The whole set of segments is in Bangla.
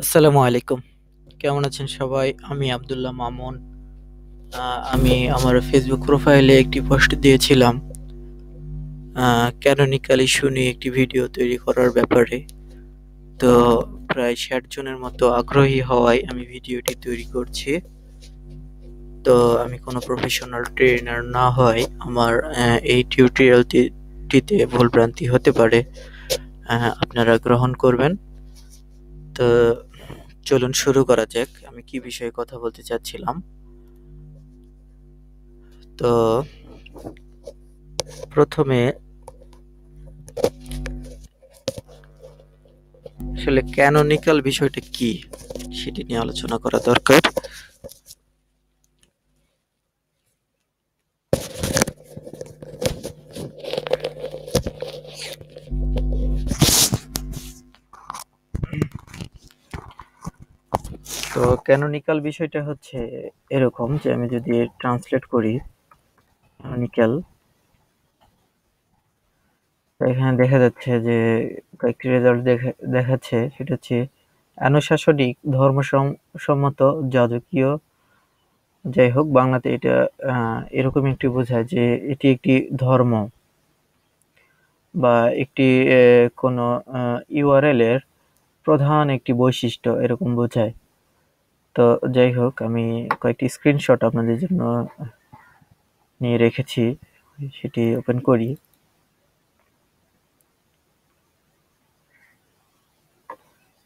আসসালামু আলাইকুম। কেমন আছেন সবাই? আমি আব্দুল্লাহ মামুন। আমি আমার ফেসবুক প্রোফাইলে একটি পোস্ট দিয়েছিলাম ক্যানোনিকাল ইস্যু নিয়ে একটি ভিডিও তৈরি করার ব্যাপারে। তো প্রায় ৬০ জনের মতো আগ্রহী হওয়ায় আমি ভিডিওটি তৈরি করছি। তো আমি কোনো প্রফেশনাল ট্রেনার না হওয়ায় আমার এই টিউটোরিয়ালটিতে ভুলভ্রান্তি হতে পারে। আপনারা গ্রহণ করবেন। তো চলুন শুরু করা যাক। আমি কি বিষয়ে কথা বলতে চাচ্ছিলাম। তো প্রথমে আসলে ক্যানোনিকাল বিষয়টা কি সেটি নিয়ে আলোচনা করা দরকার। তো ক্যানোনিকাল বিষয়টা হচ্ছে এরকম যে আমি যদি ট্রান্সলেট করি ক্যানোনিকাল, এখানে দেখা যাচ্ছে যে কয়েকটি রেজাল্ট দেখাচ্ছে সেটা হচ্ছে আনুশাসনিক ধর্মসম্মত যাজকীয়। যাই হোক, বাংলাতে এটা এরকম একটি বোঝায় যে এটি একটি ধর্ম বা একটি কোনো ইউআরএল এর প্রধান একটি বৈশিষ্ট্য এরকম বোঝায়। তো যাই হোক, আমি কয়েকটি স্ক্রিনশট আপনাদের জন্য নিয়ে রেখেছি, সেটি ওপেন করি।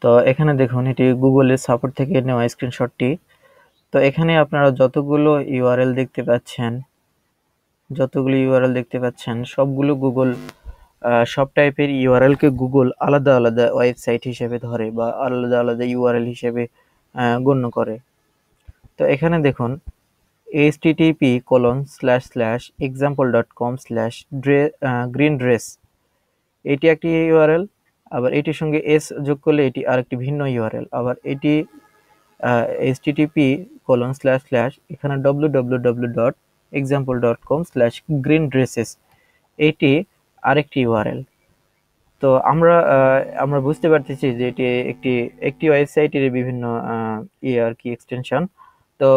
তো এখানে দেখুন, এটি গুগলের সাপোর্ট থেকে নেওয়া স্ক্রিনশটটি। তো এখানে আপনারা যতগুলো ইউআরএল দেখতে পাচ্ছেন সবগুলো গুগল, সব টাইপের ইউআরএলকে গুগল আলাদা আলাদা ওয়েবসাইট হিসেবে ধরে বা আলাদা আলাদা ইউআরএল হিসেবে গণ্য করে। তো এখানে দেখুন http://example.com/green-dress এটি একটি ইউআরএল। আবার এটির সঙ্গে এস যোগ করলে এটি আরেকটি ভিন্ন ইউআরএল। আবার এটি http:// এখানে www.example.com/green-dresses এটি আরেকটি ইউআরএল। তো আমরা বুঝতে পারতেছি যে এটি একটি ওয়েবসাইটের বিভিন্ন আর কি এক্সটেনশন। তো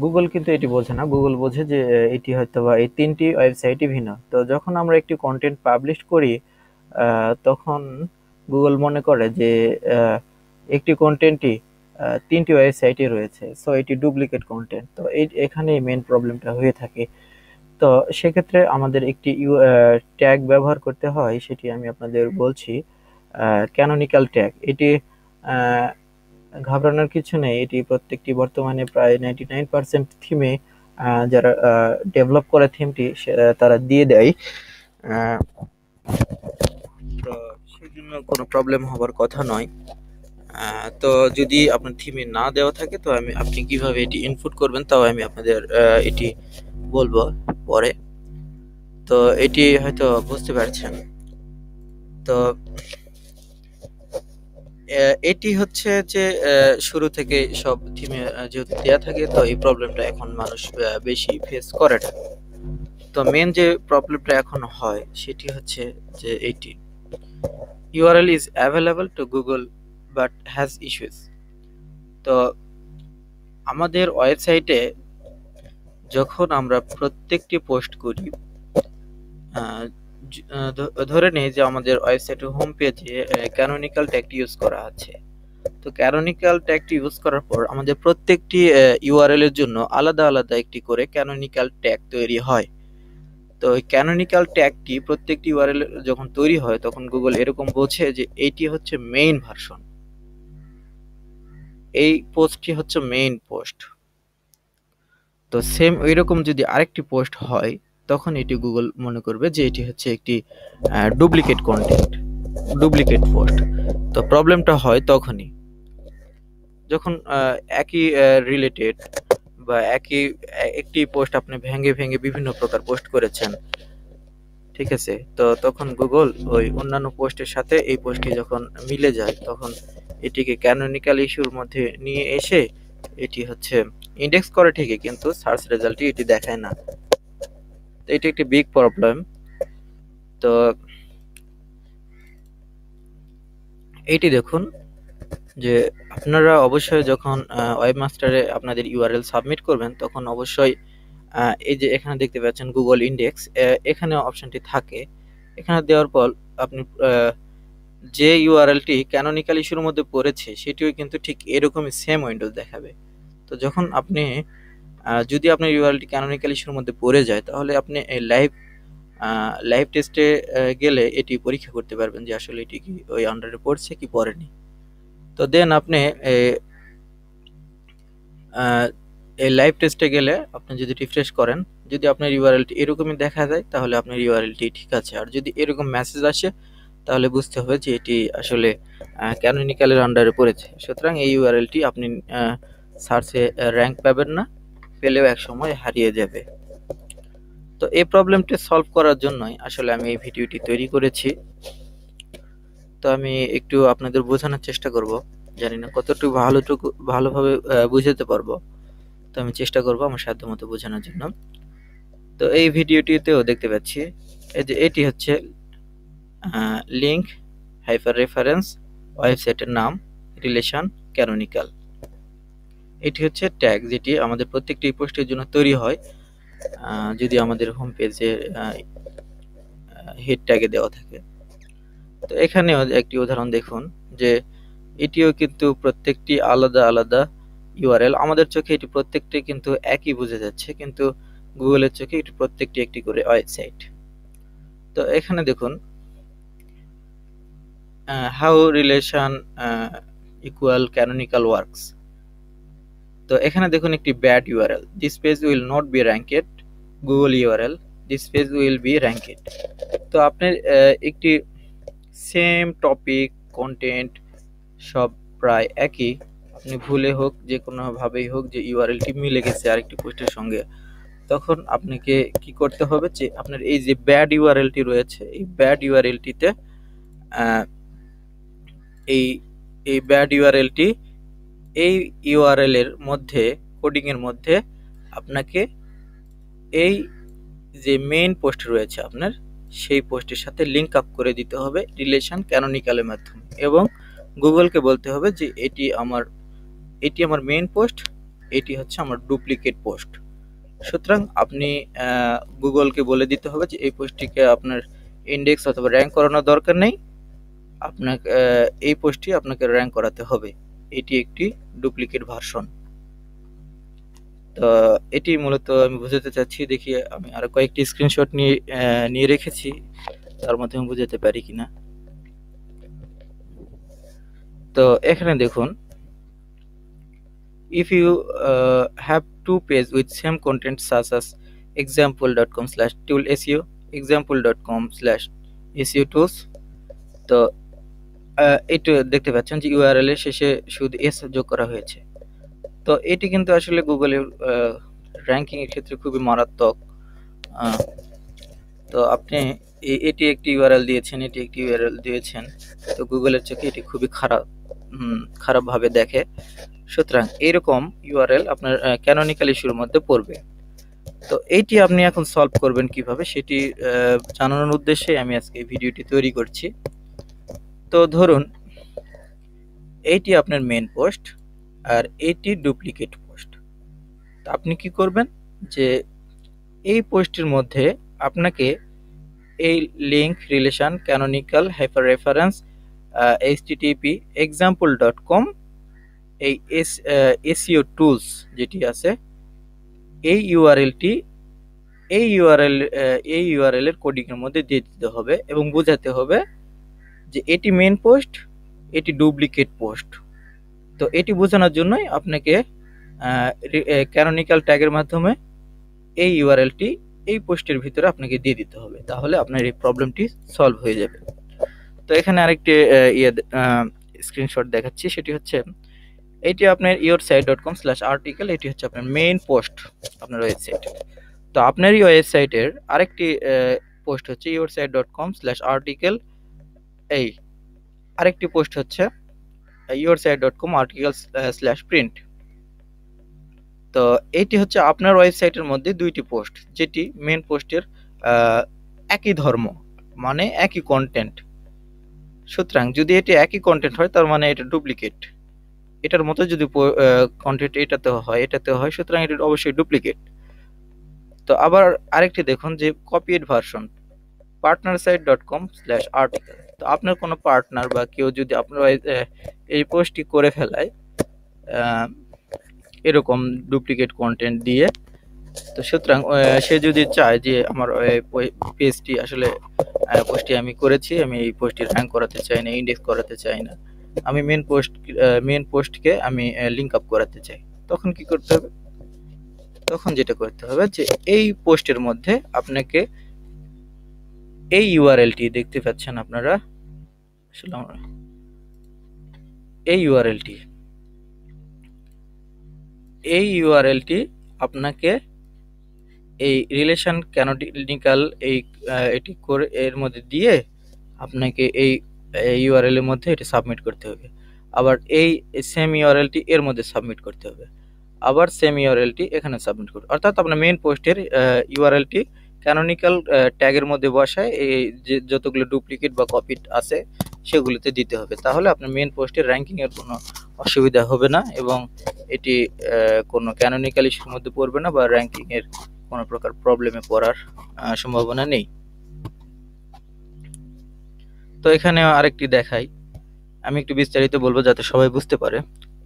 গুগল কিন্তু এটি বোঝে না। গুগল বোঝে যে এটি হয়তোবা এই ৩টি ওয়েবসাইটই ভিন্ন। তো যখন আমরা একটি কন্টেন্ট পাবলিশ করি তখন গুগল মনে করে যে একটি কন্টেন্টই ৩টি ওয়েবসাইটে রয়েছে, সো এটি ডুপ্লিকেট কন্টেন্ট। তো এখানে মেইন প্রবলেমটা হয়ে থাকে। তো সেক্ষেত্রে আমাদের একটি ট্যাগ ব্যবহার করতে হয়, সেটি আমি আপনাদের বলছি। ক্যানোনিকাল ট্যাগ, এটি ঘাবড়ানোর কিছু নেই। এটি প্রত্যেকটি বর্তমানে প্রায় 99% থিমে যারা ডেভেলপ করে থিমটি তারা দিয়ে দেয়। তো সেই জন্য কোনো প্রবলেম হবার কথা নয়। তো যদি আপনার থিমে না দেওয়া থাকে তো আপনি কিভাবে এটি ইনপুট করবেন তাও আমি আপনাদের এটি বলবো পরে। তো এটি হয়তো বুঝতে পারছেন। তো এটি হচ্ছে যে শুরু থেকে সব থিমে যেহেতু দেওয়া থাকে, তো এই প্রবলেমটা এখন মানুষ বেশি ফেস করে না। তো মেন যে প্রবলেমটা এখন হয় সেটি হচ্ছে যে এইটি URL is available to Google but has issues। তো আমাদের ওয়েবসাইটে যখন আমরা প্রত্যেকটি পোস্ট করি, ধরে নেই যে আমাদের ওয়েবসাইটের হোম পেজে ক্যানোনিকাল ট্যাগটি ইউজ করা আছে। তো ক্যানোনিকাল ট্যাগটি ইউজ করার পর আমাদের প্রত্যেকটি ইউআরএল এর জন্য আলাদা আলাদা একটি করে ক্যানোনিকাল ট্যাগ তৈরি হয়। তো এই ক্যানোনিকাল ট্যাগটি প্রত্যেকটি ইউআরএল যখন তৈরি হয় তখন গুগল এরকম বোঝে যে এইটি হচ্ছে মেইন ভার্সন, এই পোস্টটি হচ্ছে মেইন পোস্ট। তো সেম ওইরকম যদি আরেকটি পোস্ট হয় তখন এটি গুগল মনে করবে যে এটি হচ্ছে একটি ডুপ্লিকেট কন্টেন্ট, ডুপ্লিকেট পোস্ট। তো প্রবলেমটা হয় তখনই যখন একই রিলেটেড বা একটি পোস্ট আপনি ভেঙে ভেঙে বিভিন্ন প্রকার পোস্ট করেছেন, ঠিক আছে। তো তখন গুগল ওই অন্যান্য পোস্টের সাথে এই পোস্টটি যখন মিলে যায় তখন এটিকে ক্যানোনিকাল ইস্যুর মধ্যে নিয়ে এসে এটি হচ্ছে ইন্ডেক্স করে ঠিকই, কিন্তু সার্চ রেজাল্টে এটি দেখায় না। তো এটি একটি বিগ প্রবলেম। তো এইটি দেখুন, যে আপনারা অবশ্যই যখন ওয়েবমাস্টারে আপনাদের ইউআরএল সাবমিট করবেন তখন অবশ্যই এই যে এখানে দেখতে পাচ্ছেন গুগল ইন্ডেক্স, এখানে অপশনটি থাকে। এখানে দেওয়ার পর আপনি যে ইউআরএলটি ক্যানোনিকাল ইস্যুর মধ্যে পড়েছে সেটিও কিন্তু ঠিক এরকমই সেম উইন্ডোজ দেখাবে। তো যখন আপনি যদি আপনার ইউআরএলটি ক্যানোনিকাল ইস্যুর মধ্যে পড়ে যায় তাহলে আপনি এই লাইভ টেস্টে গেলে এটি পরীক্ষা করতে পারবেন যে আসলে এটি কি ওই আন্ডারে পড়ছে কি পড়েনি। তো দেন আপনি এই লাইভ টেস্টে গেলে আপনি যদি রিফ্রেশ করেন, যদি আপনার ইউআরএলটি এরকমই দেখা যায় তাহলে আপনার ইউআরএলটি ঠিক আছে। আর যদি এরকম মেসেজ আসে তাহলে বুঝতে হবে যে এটি আসলে ক্যানোনিকালের আন্ডারে পড়েছে। সুতরাং এই ইউআরএলটি আপনি সার্চে র্যাঙ্ক পাবেন না, পেলেও একসময় হারিয়ে যাবে। তো এই প্রবলেমটি সলভ করার জন্যই আসলে আমি এই ভিডিওটি তৈরি করেছি। তো আমি একটু আপনাদের বোঝানোর চেষ্টা করব, জানি না কতটুকু ভালোভাবে বুঝাতে পারবো। তো আমি চেষ্টা করব আমার সাধ্যমতো বোঝানোর জন্য। তো এই ভিডিওটিতেও দেখতে পাচ্ছি এই যে এটি হচ্ছে লিঙ্ক হাইপার রেফারেন্স, ওয়েবসাইটের নাম রিলেশন ক্যানোনিকাল। এটি হচ্ছে ট্যাগ যেটি আমাদের প্রত্যেকটি পোস্টের জন্য তৈরি হয় যদি আমাদের হোম পেজে হেড ট্যাগে দেওয়া থাকে। তো এখানেও একটি উদাহরণ দেখুন যে এটিও কিন্তু প্রত্যেকটি আলাদা আলাদা ইউআরএল। আমাদের চোখে এটি প্রত্যেকটি কিন্তু একই বোঝা যাচ্ছে, কিন্তু গুগলের চোখে এটি প্রত্যেকটি একটি করে ওয়েবসাইট। তো এখানে দেখুন how relation equal canonical works. তো এখানে দেখুন একটি bad URL, this page will not be ranked Google URL, this page will be ranked. তো আপনার একটি সেম টপিক কন্টেন্ট সব প্রায় একই, আপনি ভুলে হোক যে কোনোভাবেই হোক যে ইউআরএলটি মিলে গেছে আরেকটি পোস্টের সঙ্গে, তখন আপনাকে কি করতে হবে যে আপনার এই যে ব্যাড ইউআরএলটি রয়েছে এই ব্যাড ইউআরএলটিতে এই ব্যাড ইউআরএলটি এই ইউআরএল এর মধ্যে কোডিং এর মধ্যে আপনাকে এই যে মেইন পোস্ট রয়েছে আপনার সেই পোস্টের সাথে লিংক আপ করে দিতে হবে রিলেশন ক্যানোনিকালের মাধ্যমে, এবং গুগলকে বলতে হবে যে এটি আমার মেইন পোস্ট, এটি হচ্ছে আমার ডুপ্লিকেট পোস্ট। সুতরাং আপনি গুগলকে বলে দিতে হবে যে এই পোস্টটিকে আপনার ইন্ডেক্স অথবা র্যাঙ্ক করানোর দরকার নেই, আপনাকে এই পোস্টটি আপনাকে র্যাঙ্ক করাতে হবে, এটি একটি ডুপ্লিকেট ভার্সন। তো এটি মূলত আমি বোঝাতে চাচ্ছি। দেখি আমি আরো কয়েকটি স্ক্রিনশট নিয়ে রেখেছি, তার মধ্যে আমি বোঝাতে পারি কিনা। তো এখানে দেখুন, if you have two pages with same content such as example.com/tool-seo, example.com/seo tools, তো এটা দেখতে পাচ্ছেন যে ইউআরএল এর শেষে শুধু এস যোগ করা হয়েছে। তো এটি কিন্তু আসলে গুগলের র্যাঙ্কিং এর ক্ষেত্রে খুবই মারাত্মক। তো আপনি এটি একটি ইউআরএল দিয়েছেন, এটি একটি ইউআরএল দিয়েছেন, তো গুগলের চোখে এটি খুবই খারাপভাবে দেখে। সুতরাং এইরকম ইউআরএল আপনার ক্যানোনিকাল ইস্যুর মধ্যে পড়বে। তো এইটি আপনি এখন সলভ করবেন কিভাবে সেটি জানানোর উদ্দেশ্যে আমি আজকে এই ভিডিওটি তৈরি করছি। তো ধরুন এইটি আপনার মেইন পোস্ট আর এইটি ডুপ্লিকেট পোস্ট। তো আপনি কি করবেন যে এই পোস্টের মধ্যে আপনাকে এই link relation canonical hyper reference http example.com এই এসইও টুলস যেটি আছে এই ইউআরএল এর কোডিং এর মধ্যে দিয়ে দিতে হবে এবং বোঝাতে হবে যে এটি মেইন পোস্ট, এটি ডুপ্লিকেট পোস্ট। তো এটি বোঝানোর জন্যই আপনাকে ক্যানোনিকাল ট্যাগের মাধ্যমে এই ইউআরএলটি এই পোস্টের ভিতরে আপনাকে দিয়ে দিতে হবে, তাহলে আপনার এই প্রবলেমটি সলভ হয়ে যাবে। তো এখানে আরেকটি স্ক্রিনশট দেখাচ্ছি, সেটি হচ্ছে এটি আপনার yoursite.com/article, এটি হচ্ছে আপনার মেইন পোস্ট আপনার ওয়েবসাইট। তো আপনার এই ওয়েবসাইটের আরেকটি পোস্ট হচ্ছে yoursite.com/article, এই আরেকটি পোস্ট হচ্ছে yoursite.com/article/print। তো এটি হচ্ছে আপনার ওয়েবসাইটের মধ্যে দুইটি পোস্ট, যেটি মেইন পোস্টের একই ধর্ম, মানে একই কন্টেন্ট। সুতরাং যদি এটি একই কন্টেন্ট হয় তার মানে এটা ডুপ্লিকেট। এটার মতো যদি কন্টেন্ট এটাতে হয়, সুতরাং এটা অবশ্যই ডুপ্লিকেট। তো আবার আরেকটি দেখুন যে কপিড ভার্সন partnersite.com/article। তো আপনার কোনো পার্টনার বা কেউ যদি আপনার এই পোস্টটি করে ফেলায় এরকম ডুপ্লিকেট কন্টেন্ট দিয়ে, তো সুতরাং সে যদি চায় যে আমার পেজটি আসলে পোস্টটি আমি করেছি, আমি এই পোস্টটি র্যাঙ্ক করাতে চাই না, ইন্ডেক্স করাতে চাই না, আমি মেন পোস্টকে আমি লিঙ্ক আপ করাতে চাই, তখন কি করতে হবে? তখন যেটা করতে হবে যে এই পোস্টের মধ্যে আপনাকে এই ইউআরএলটি দেখতে পাচ্ছেন আপনারা, আসলে এই ইউআরএলটি আপনাকে এই রিলেশন ক্যানোনিক্যাল এটি করে এর মধ্যে দিয়ে আপনাকে এই ইউআরএল এর মধ্যে এটা সাবমিট করতে হবে। আবার এই সেম ইউআরএলটি এর মধ্যে সাবমিট করতে হবে, আবার সেম ইউআরএলটি এখানে সাবমিট করতে, অর্থাৎ আপনার মেইন পোস্টের ইউআরএলটি ক্যানোনিক্যাল ট্যাগের মধ্যে বসায় এই যে যতগুলো ডুপ্লিকেট বা কপি আছে সেগুলোতে দিতে হবে। তাহলে আপনার মেইন পোস্টের র্যাঙ্কিং এর কোনো অসুবিধা হবে না এবং এটি কোনো ক্যানোনিক্যাল ইস্যুর মধ্যে পড়বে না বা র্যাঙ্কিং এর কোনো প্রকার প্রবলেমে পড়ার সম্ভাবনা নেই। তো এখানে আরেকটি দেখাই, আমি একটু বিস্তারিত বলবো যাতে সবাই বুঝতে পারে।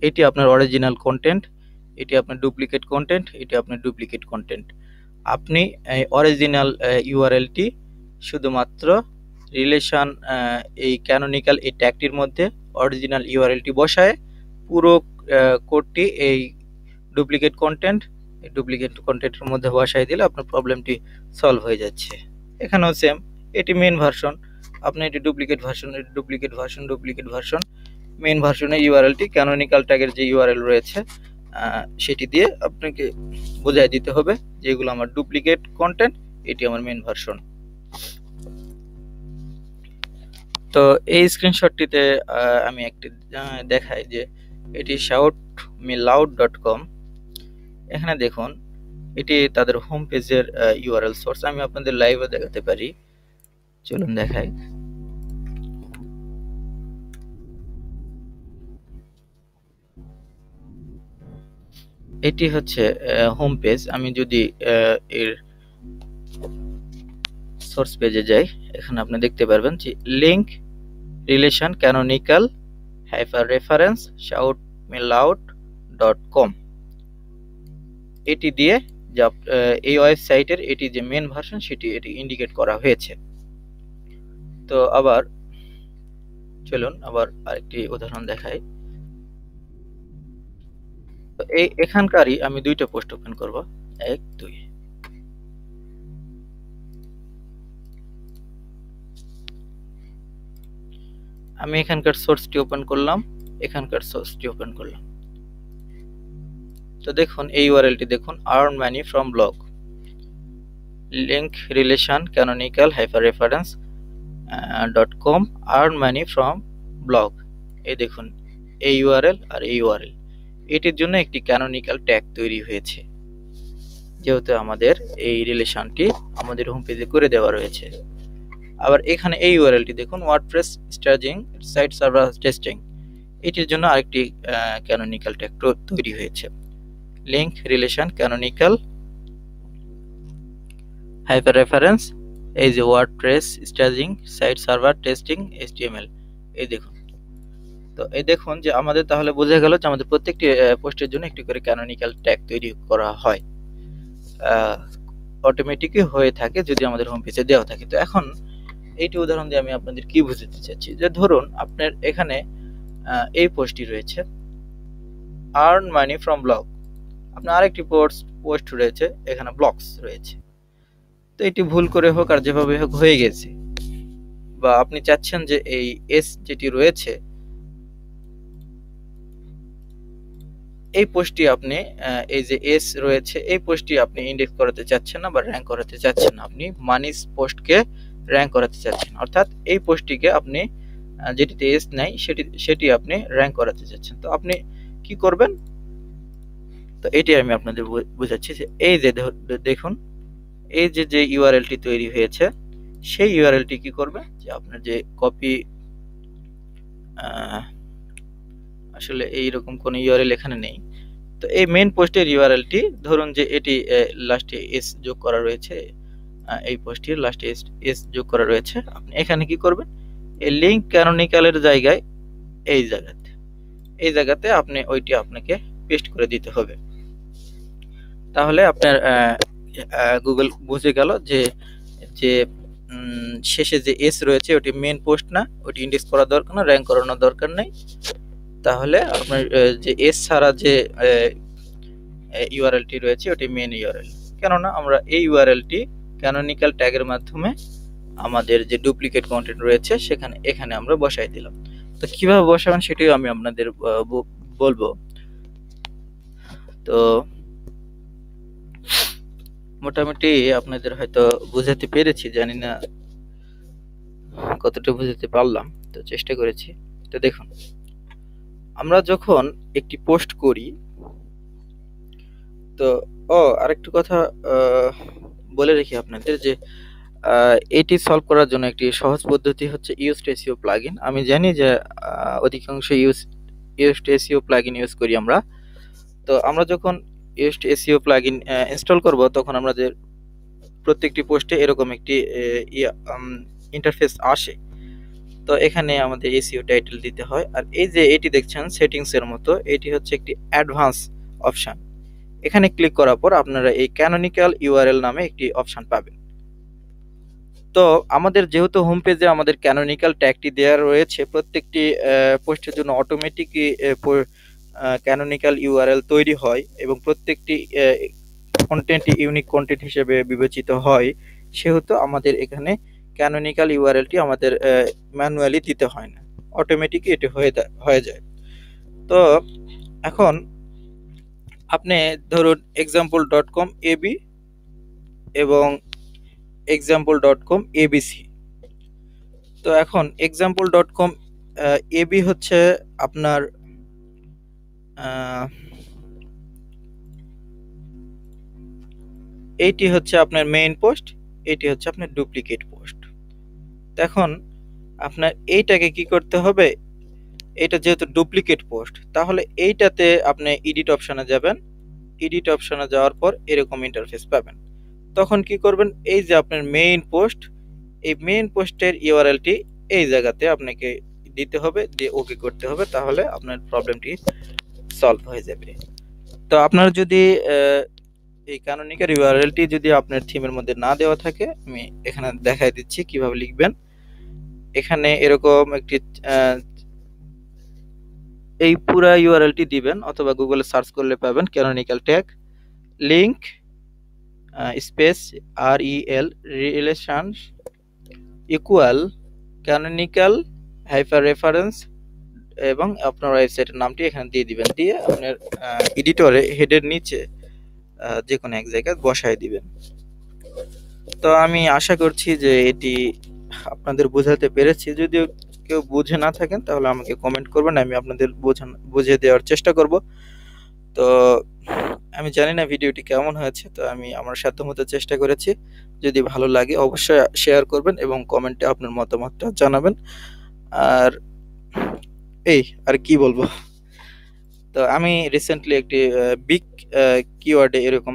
এটি আপনার অরিজিনাল কন্টেন্ট, এটি আপনার ডুপ্লিকেট কন্টেন্ট, এটি আপনার ডুপ্লিকেট কন্টেন্ট। আপনি অরিজিনাল ইউআরএলটি শুধুমাত্র রিলেশন এই ক্যানোনিক্যাল এই ট্যাগটির মধ্যে অরিজিনাল ইউআরএলটি বসায় পুরো কোডটি এই ডুপ্লিকেট কন্টেন্টের মধ্যে বসায় দিলে আপনার প্রবলেমটি সলভ হয়ে যাচ্ছে। এখানেও সেম, এটি মেন ভার্সন, আপনি এটি ডুপ্লিকেট ভার্সন, মেন ভার্সনের ইউআরএলটি ক্যানোনিক্যাল ট্যাগের যে ইউআরএল রয়েছে সেটি দিয়ে আপনাকে বোঝাই দিতে হবে যে এগুলো আমার ডুপ্লিকেট কন্টেন্ট, এটি আমার মেন ভার্সন। তো এই স্ক্রিনশটটিতে আমি একটি দেখাই যে এটি shoutmeloud.com। এখানে দেখুন এটি তাদের হোম পেজের ইউআরএল সোর্স, আমি আপনাদের লাইভে দেখাতে পারি, চলুন দেখাই। এটি হচ্ছে হোম পেজ। আমি যদি এর সোর্স পেজে যাই, এখানে আপনি দেখতে পারবেন যে link relation canonical reference shoutmeloud.com, এটি দিয়ে এই ওয়েবসাইটের এটি যে মেন ভার্সন সেটি এটি ইন্ডিকেট করা হয়েছে। তো আবার চলুন আবার আরেকটি উদাহরণ দেখাই। তো এখানকারই আমি দুইটা পোস্ট ওপেন করব, 1 2। আমি এখানকার সোর্সটি ওপেন করলাম, তো দেখুন এই ইউআরএলটি দেখুন, earn money from blog link relation canonical reference.com earn money from blog. এই দেখুন এই ইউআরএল আর এই ইউআরএল, এটির জন্য একটি ক্যানোনিক্যাল ট্যাগ তৈরি হয়েছে, যেহেতু আমাদের এই রিলেশনটি আমাদের হোম পেজে করে দেওয়া রয়েছে। আবার এখানে এই ইউআরএলটি দেখুন, WordPress staging site server testing, এটির জন্য আরেকটি ক্যানোনিক্যাল ট্যাগ তৈরি হয়েছে, লিংক রিলেশন ক্যানোনিক্যাল রেফারেন্স এই যে WordPress staging site server testing HTML। এই দেখুন, তো এই দেখুন যে আমাদের তাহলে বোঝা গেল যে আমাদের প্রত্যেকটি পোস্টের জন্য একটি করে ক্যানোনিক্যাল ট্যাগ তৈরি করা হয়, অটোমেটিকই হয়ে থাকে যদি আমাদের হোম পেজে দেওয়া থাকে। তো এখন এইটি উদাহরণ দিয়ে আমি আপনাদের কি বুঝাতে চাচ্ছি, যে ধরুন আপনার এখানে এই পোস্টটি রয়েছে আর্ন মানি ফ্রম ব্লগ, আপনার আরেকটি পোস্ট রয়েছে এখানে ব্লগস রয়েছে। তো এটি ভুল করে হোক আর যেভাবে হোক হয়ে গেছে, বা আপনি চাচ্ছেন যে এই এস যেটি রয়েছে এই পোস্টটি আপনি এই যে এস রয়েছে এই পোস্টটি আপনি ইন্ডেক্স করাতে চাচ্ছেন না বা র্যাঙ্ক করাতে চাচ্ছেন না, আপনি মানিস পোস্টকে র্যাঙ্ক করাতে চাচ্ছেন, অর্থাৎ এই পোস্টটিকে আপনি যেটিতে এস নাই সেটি আপনি র্যাঙ্ক করাতে চাচ্ছেন। তো আপনি কি করবেন, তো এটি আমি আপনাদের বোঝাচ্ছি যে এই যে দেখুন এই যে ইউআরএলটি তৈরি হয়েছে সেই ইউআরএলটি কি করবে, যে আপনার যে কপি আসলে এইরকম কোনো ইউআরএল এখানে নেই। তো এই মেইন পোস্টের ইউআরএলটি ধরুন যে এটি লাস্টে এস যোগ করা রয়েছে, এই পোস্টটির লাস্টে এস যোগ করা রয়েছে। আপনি এখানে কি করবেন, এই লিঙ্ক ক্যানোনিক্যালের জায়গায় এই জায়গাতে আপনি ওইটি আপনাকে পেস্ট করে দিতে হবে। তাহলে আপনার গুগল বুঝে গেল যে যে শেষে যে এস রয়েছে ওটি মেন পোস্ট না, ওটি ইন্ডেক্স করা দরকার না, র্যাঙ্ক করানোর দরকার নেই। তাহলে আপনার যে এস ছাড়া যে ইউআরএলটি রয়েছে ওটি মেন ইউআরএল, কেননা আমরা এই ইউআরএলটি ক্যানোনিক্যাল ট্যাগের মাধ্যমে আমাদের যে ডুপ্লিকেট কন্টেন্ট রয়েছে এখানে আমরা বসাই দিলাম। তো কিভাবে বসাবেন সেটিও আমি আপনাদের বলবো। তো মোটামুটি আপনাদের হয়তো বুঝাতে পেরেছি, জানি না কতটা বুঝাতে পারলাম, তো চেষ্টা করেছি। তো দেখুন, আমরা যখন একটি পোস্ট করি, তো আরেকটু কথা বলে রাখি আপনাদের যে এটি সলভ করার জন্য একটি সহজ পদ্ধতি হচ্ছে ইউজড এসইও প্লাগইন। আমি জানি যে অধিকাংশ ইউজড এসইও প্লাগইন ইউজ করি আমরা। তো আমরা যখন ইউজড এসইও প্লাগইন ইনস্টল করব, তখন আমাদের প্রত্যেকটি পোস্টে এরকম একটি ইন্টারফেস আসে। তো এখানে আমাদের এসইও টাইটেল দিতে হয়, আর এই যে এটি দেখছেন সেটিংস এর মতো, এটি হচ্ছে একটি অ্যাডভান্স অপশন। এখানে ক্লিক করার পর আপনারা এই ক্যানোনিক্যাল ইউআরএল নামে একটি অপশন পাবেন। তো আমাদের যেহেতু হোম পেজে আমাদের ক্যানোনিক্যাল ট্যাগটি দেওয়া রয়েছে, প্রত্যেকটি পোস্টের জন্য অটোমেটিকই ক্যানোনিক্যাল ইউআরএল তৈরি হয় এবং প্রত্যেকটি কন্টেন্ট ইউনিক কন্টেন্ট হিসেবে বিবেচিত হয়, সেহেতু আমাদের এখানে ক্যানোনিক্যাল ইউআরএলটি আমাদের ম্যানুয়ালি দিতে হয় না, অটোমেটিকই এটি হয়ে যায়। তো এখন আপনি ধরুন example.com ab এবং example.com abc। তো এখন example.com ab হচ্ছে আপনার এইটি হচ্ছে আপনার মেইন পোস্ট, এটি হচ্ছে আপনার ডুপ্লিকেট পোস্ট। এখন আপনার এইটাকে কি করতে হবে, এটা যেহেতু ডুপ্লিকেট পোস্ট, তাহলে এইটাতে আপনি এডিট অপশনে যাবেন। এডিট অপশনে যাওয়ার পর এরকম ইন্টারফেস পাবেন। তখন কি করবেন, এই যে আপনার মেইন পোস্ট, এই মেইন পোস্টের ইউআরএলটি এই জায়গাতে আপনাকে দিতে হবে, দিয়ে ওকে করতে হবে, তাহলে আপনার প্রবলেমটি সলভ হয়ে যাবে। তো আপনার যদি এই ক্যানোনিক্যাল ইউআরএলটি যদি আপনার থিমের মধ্যে না দেওয়া থাকে, আমি এখানে দেখাই দিচ্ছি কিভাবে লিখবেন। এখানে এরকম একটি এই পুরা ইউআরএলটি দিবেন, অথবা গুগলে সার্চ করলে পাবেন canonical tag link space REL relation equal canonical hyper reference, এবং আপনার ওয়েবসাইটের নামটি এখানে দিয়ে দিবেন, দিয়ে আপনার এডিটরে হেডের নিচে যে কোনো এক জায়গায় বসায় দিবেন। তো আমি আশা করছি যে এটি আপনাদের বোঝাতে পেরেছি। যদিও কেউ বুঝে না থাকেন তাহলে আমাকে কমেন্ট করবেন, আমি আপনাদের বুঝিয়ে দেওয়ার চেষ্টা করব। তো আমি জানি না ভিডিওটি কেমন হয়েছে, তো আমি আমার সাধ্যমতো চেষ্টা করেছি। যদি ভালো লাগে অবশ্যই শেয়ার করবেন এবং কমেন্টে আপনার মতামতটা জানাবেন। আর কি বলবো, তো আমি রিসেন্টলি একটি বিগ কিওয়ার্ডে এরকম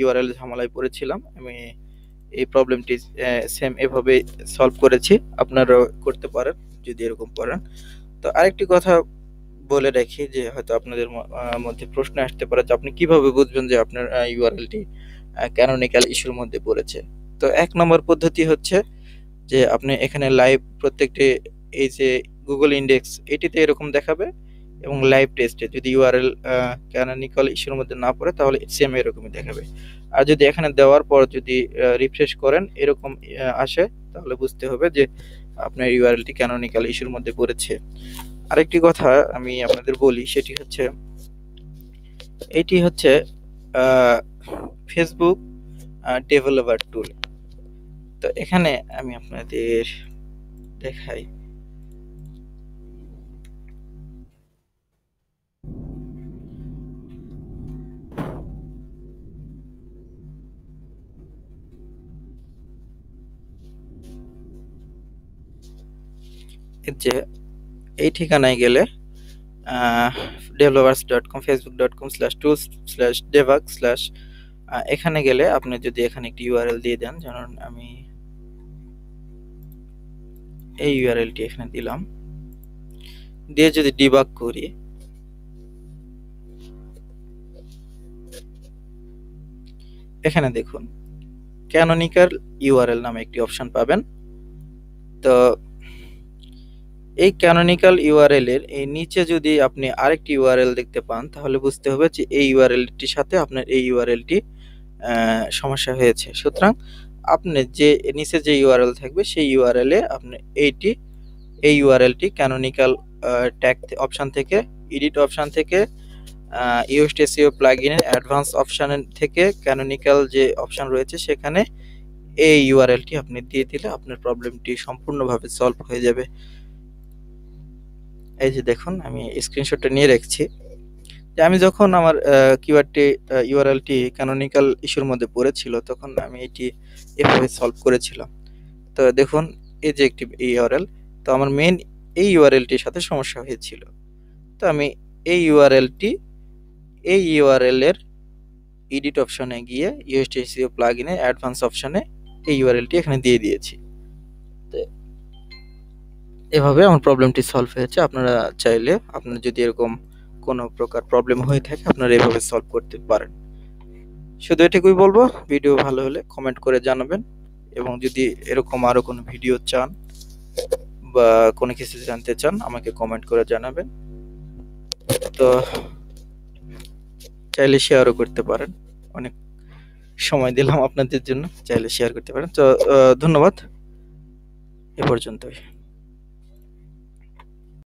ইউআরএল ঝামেলায় পড়েছিলাম। আমি এই প্রবলেমটি সেম এভাবে সলভ করেছি, আপনারাও করতে পারেন যদি এরকম করেন। তো আরেকটি কথা বলে রাখি যে হয়তো আপনাদের মধ্যে প্রশ্ন আসতে পারে যে আপনি কিভাবে বুঝবেন যে আপনার ইউআরএলটি ক্যানোনিক্যাল ইস্যুর মধ্যে পড়েছে। তো এক নম্বর পদ্ধতি হচ্ছে যে আপনি এখানে লাইভ প্রত্যেকটি এই যে গুগল ইন্ডেক্স এটিতে এরকম দেখাবে, এবং লাইভ টেস্টে যদি ইউআরএল ক্যানোনিক্যাল ইস্যুর মধ্যে না পড়ে তাহলে সেম এরকমই দেখাবে। আর যদি এখানে দেওয়ার পর যদি রিফ্রেশ করেন এরকম আসে, তাহলে বুঝতে হবে যে আপনার ইউআরএলটি ক্যানোনিক্যাল ইস্যুর মধ্যে পড়েছে। আরেকটি কথা আমি আপনাদের বলি, সেটি হচ্ছে এটি হচ্ছে ফেসবুক ডেভেলপার টুল। তো এখানে আমি আপনাদের দেখাই, যে এই ঠিকানায় গেলে developers.com, facebook.com/tools/debug/ এখানে গেলে আপনি যদি এখানে একটি ইউআরএল দিয়ে দেন, যেমন আমি এই ইউআরএলটি এখানে দিলাম, দিয়ে যদি ডিবাগ করি, এখানে দেখুন ক্যানোনিক্যাল ইউআরএল নামে একটি অপশন পাবেন। তো এই ক্যানোনিক্যাল ইউআরএল এর এই নিচে যদি আপনি আরেকটি ইউআরএল দেখতে পান, তাহলে বুঝতে হবে যে এই ইউআরএলটির সাথে আপনার এই ইউআরএলটি সমস্যা হয়েছে। সুতরাং আপনি যে নিচে যে ইউআরএল থাকবে সেই ইউআরএল এ আপনি এই ইউআরএলটি ক্যানোনিক্যাল ট্যাগ অপশন থেকে, এডিট অপশন থেকে, ইউএসটি এসইও প্লাগইনের অ্যাডভান্স অপশন থেকে ক্যানোনিক্যাল যে অপশন রয়েছে সেখানে এই ইউআরএলটি আপনি দিয়ে দিলে আপনার প্রবলেমটি সম্পূর্ণভাবে সলভ হয়ে যাবে। এই যে দেখুন, আমি স্ক্রিনশটটা নিয়ে রাখছি যে আমি যখন আমার কিওয়ার্ডটি ইউআরএলটি ক্যানোনিক্যাল ইস্যুর মধ্যে পড়েছিল, তখন আমি এটি এভাবে সলভ করেছিলাম। তো দেখুন এই যে একটি ইউআরএল, তো আমার মেইন এই ইউআরএলটির সাথে সমস্যা হয়েছিল। তো আমি এই ইউআরএল এর এডিট অপশনে গিয়ে ইউএসটি এসইও প্লাগইনের অ্যাডভান্স অপশনে এই ইউআরএলটি এখানে দিয়ে দিয়েছি। তো এভাবে আমার প্রবলেমটি সলভ হয়েছে। আপনারা চাইলে, আপনার যদি এরকম কোনো প্রকার প্রবলেম হয়ে থাকে, আপনারা এভাবে সলভ করতে পারেন। শুধু এটুকুই বলবো, ভিডিও ভালো হলে কমেন্ট করে জানাবেন, এবং যদি এরকম আরো কোনো ভিডিও চান বা কোনো কিছু জানতে চান আমাকে কমেন্ট করে জানাবেন। তো চাইলে শেয়ারও করতে পারেন, অনেক সময় দিলাম আপনাদের জন্য, চাইলে শেয়ার করতে পারেন। তো ধন্যবাদ, এ পর্যন্তই।